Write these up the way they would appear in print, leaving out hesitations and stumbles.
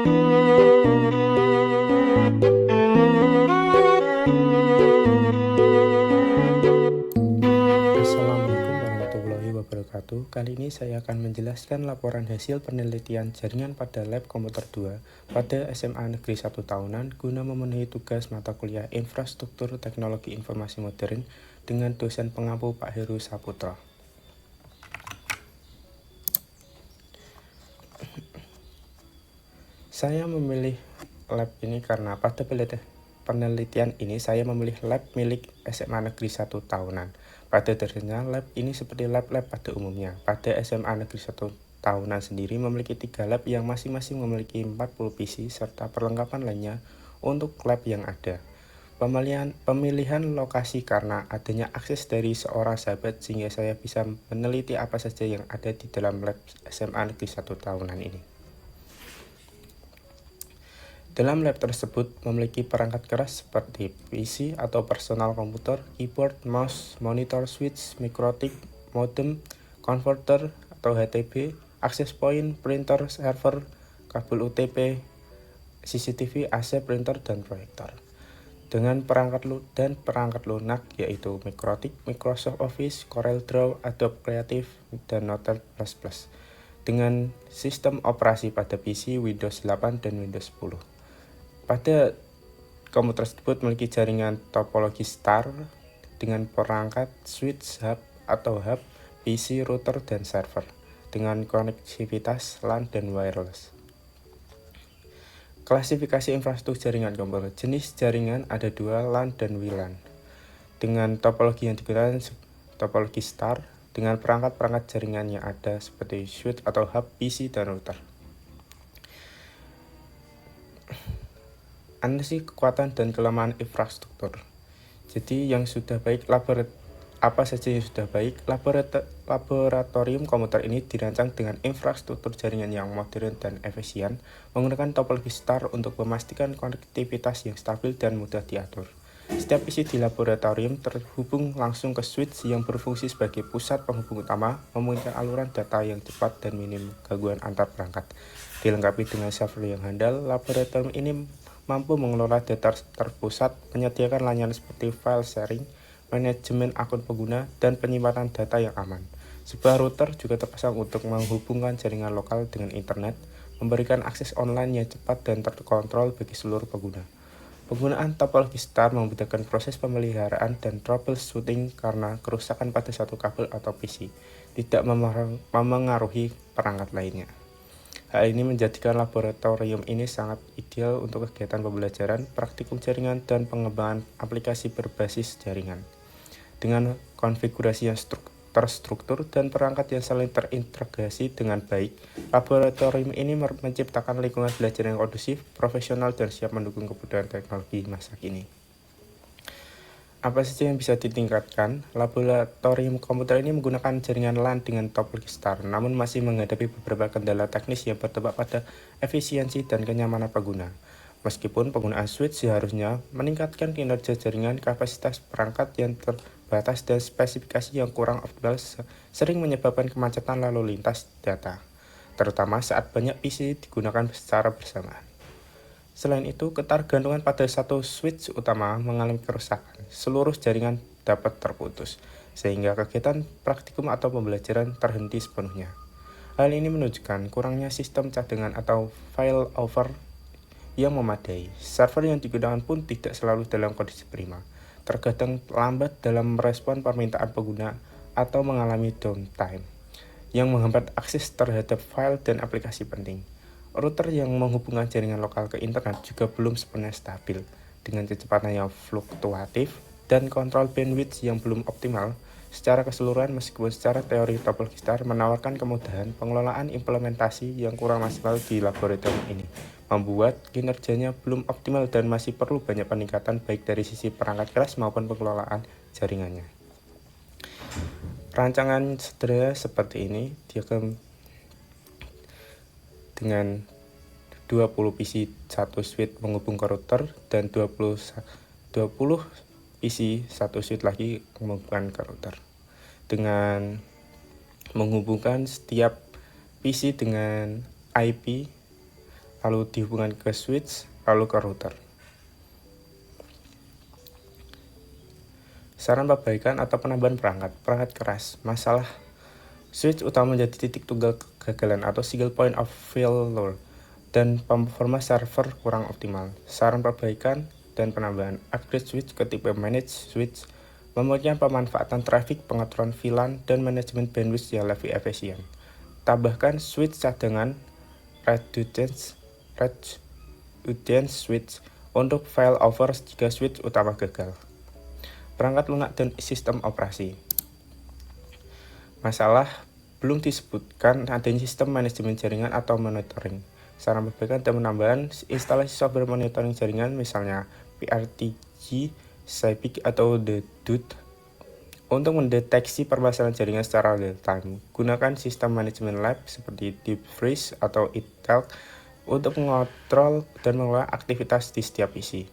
Assalamualaikum warahmatullahi wabarakatuh. Kali ini saya akan menjelaskan laporan hasil penelitian jaringan pada Lab Komputer 2 pada SMA Negeri 1 Tahunan guna memenuhi tugas mata kuliah Infrastruktur Teknologi Informasi Modern dengan dosen pengampu Pak Heru Saputra. Saya memilih lab ini karena pada penelitian ini saya memilih lab milik SMA Negeri 1 Tahunan. Pada dasarnya, lab ini seperti lab-lab pada umumnya. Pada SMA Negeri 1 Tahunan sendiri memiliki 3 lab yang masing-masing memiliki 40 PC serta perlengkapan lainnya untuk lab yang ada. Pemilihan lokasi karena adanya akses dari seorang sahabat sehingga saya bisa meneliti apa saja yang ada di dalam lab SMA Negeri 1 Tahunan ini. Dalam lab tersebut memiliki perangkat keras seperti PC atau personal komputer, keyboard, mouse, monitor, switch, mikrotik, modem, converter atau HTB, access point, printer, server, kabel UTP, CCTV, AC, printer, dan proyektor. Dengan perangkat lunak yaitu mikrotik, Microsoft Office, CorelDRAW, Adobe Creative, dan Notepad++. Dengan sistem operasi pada PC Windows 8 dan Windows 10. Pada komputer tersebut memiliki jaringan topologi star dengan perangkat switch hub atau hub, PC, router, dan server dengan konektivitas LAN dan wireless. Klasifikasi infrastruktur jaringan komputer. Jenis jaringan ada 2, LAN dan WLAN. Dengan topologi yang digunakan topologi star dengan perangkat-perangkat jaringan yang ada seperti switch atau hub, PC, dan router. Analisis kekuatan dan kelemahan infrastruktur. Jadi yang sudah baik, apa saja yang sudah baik? Laboratorium komputer ini dirancang dengan infrastruktur jaringan yang modern dan efisien, menggunakan topologi star untuk memastikan konektivitas yang stabil dan mudah diatur. Setiap PC di laboratorium terhubung langsung ke switch yang berfungsi sebagai pusat penghubung utama, memungkinkan aluran data yang cepat dan minim gangguan antar perangkat. Dilengkapi dengan server yang handal, laboratorium ini mampu mengelola data terpusat, menyediakan layanan seperti file sharing, manajemen akun pengguna, dan penyimpanan data yang aman. Sebuah router juga terpasang untuk menghubungkan jaringan lokal dengan internet, memberikan akses online yang cepat dan terkontrol bagi seluruh pengguna. Penggunaan topologi star memudahkan proses pemeliharaan dan troubleshooting karena kerusakan pada satu kabel atau PC tidak memengaruhi perangkat lainnya. Hal ini menjadikan laboratorium ini sangat ideal untuk kegiatan pembelajaran, praktikum jaringan, dan pengembangan aplikasi berbasis jaringan. Dengan konfigurasi yang terstruktur dan perangkat yang saling terintegrasi dengan baik, laboratorium ini menciptakan lingkungan belajar yang kondusif, profesional, dan siap mendukung kebutuhan teknologi masa kini. Apa saja yang bisa ditingkatkan? Laboratorium komputer ini menggunakan jaringan LAN dengan topologi star, namun masih menghadapi beberapa kendala teknis yang berdampak pada efisiensi dan kenyamanan pengguna. Meskipun penggunaan switch seharusnya meningkatkan kinerja jaringan, kapasitas perangkat yang terbatas dan spesifikasi yang kurang optimal sering menyebabkan kemacetan lalu lintas data, terutama saat banyak PC digunakan secara bersamaan. Selain itu, ketergantungan pada satu switch utama mengalami kerusakan. Seluruh jaringan dapat terputus, sehingga kegiatan praktikum atau pembelajaran terhenti sepenuhnya. Hal ini menunjukkan kurangnya sistem cadangan atau failover yang memadai. Server yang digunakan pun tidak selalu dalam kondisi prima. Terkadang lambat dalam merespon permintaan pengguna atau mengalami downtime yang menghambat akses terhadap file dan aplikasi penting. Router yang menghubungkan jaringan lokal ke internet juga belum sepenuhnya stabil, dengan kecepatan yang fluktuatif dan kontrol bandwidth yang belum optimal. Secara keseluruhan, meskipun secara teori topologi star menawarkan kemudahan, pengelolaan implementasi yang kurang maksimal di laboratorium ini membuat kinerjanya belum optimal dan masih perlu banyak peningkatan baik dari sisi perangkat keras maupun pengelolaan jaringannya. Rancangan sederhana seperti ini, diagram dengan 20 PC 1 switch menghubung ke router dan 20 PC 1 switch lagi menghubungkan ke router. Dengan menghubungkan setiap PC dengan IP lalu dihubungkan ke switch, lalu ke router. Saran perbaikan atau penambahan perangkat keras. Masalah switch utama menjadi titik tunggal kegagalan atau single point of failure dan performa server kurang optimal. Saran perbaikan dan penambahan: upgrade switch ke tipe managed switch, memperolehkan pemanfaatan traffic, pengaturan VLAN, dan manajemen bandwidth yang lebih efisien. Tambahkan switch cadangan redundant switch untuk failover jika switch utama gagal. Perangkat lunak dan sistem operasi. Masalah belum disebutkan adanya sistem manajemen jaringan atau monitoring. Saran perbaikan dan penambahan: instalasi software monitoring jaringan, misalnya PRTG, Zabbix, atau The Dude, untuk mendeteksi permasalahan jaringan secara real time. Gunakan sistem manajemen lab seperti Deep Freeze atau Italk untuk mengontrol dan mengelola aktivitas di setiap PC.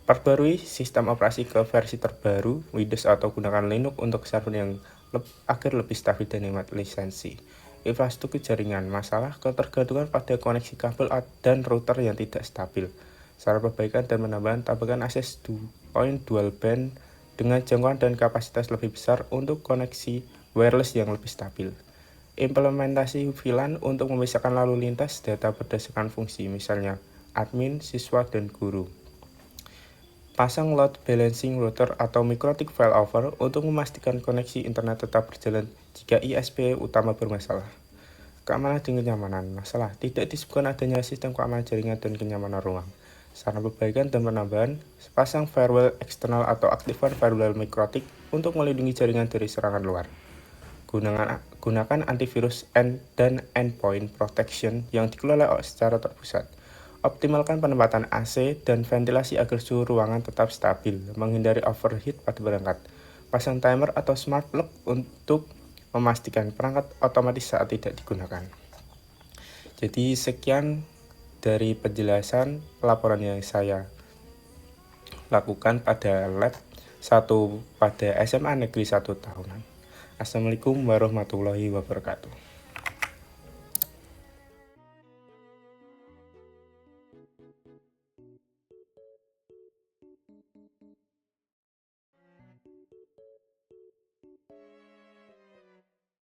Perbarui sistem operasi ke versi terbaru Windows atau gunakan Linux untuk server yang agar lebih stabil dan hemat lisensi. Infrastruktur jaringan. Masalah ketergantungan pada koneksi kabel dan router yang tidak stabil. Saran perbaikan dan penambahan: tambahkan akses point dual band dengan jangkauan dan kapasitas lebih besar untuk koneksi wireless yang lebih stabil. Implementasi VLAN untuk memisahkan lalu lintas data berdasarkan fungsi, misalnya admin, siswa, dan guru. Pasang load balancing router atau mikrotik failover untuk memastikan koneksi internet tetap berjalan jika ISP utama bermasalah. Keamanan dan kenyamanan. Masalah: tidak disebutkan adanya sistem keamanan jaringan dan kenyamanan ruang. Saran perbaikan dan penambahan: pasang firewall eksternal atau aktifkan firewall mikrotik untuk melindungi jaringan dari serangan luar. Gunakan antivirus dan endpoint protection yang dikelola secara terpusat. Optimalkan penempatan AC dan ventilasi agar suhu ruangan tetap stabil, menghindari overheat pada perangkat. Pasang timer atau smart plug untuk memastikan perangkat otomatis saat tidak digunakan. Jadi sekian dari penjelasan laporan yang saya lakukan pada lab 1 pada SMA Negeri 1 tahunan. Assalamualaikum warahmatullahi wabarakatuh.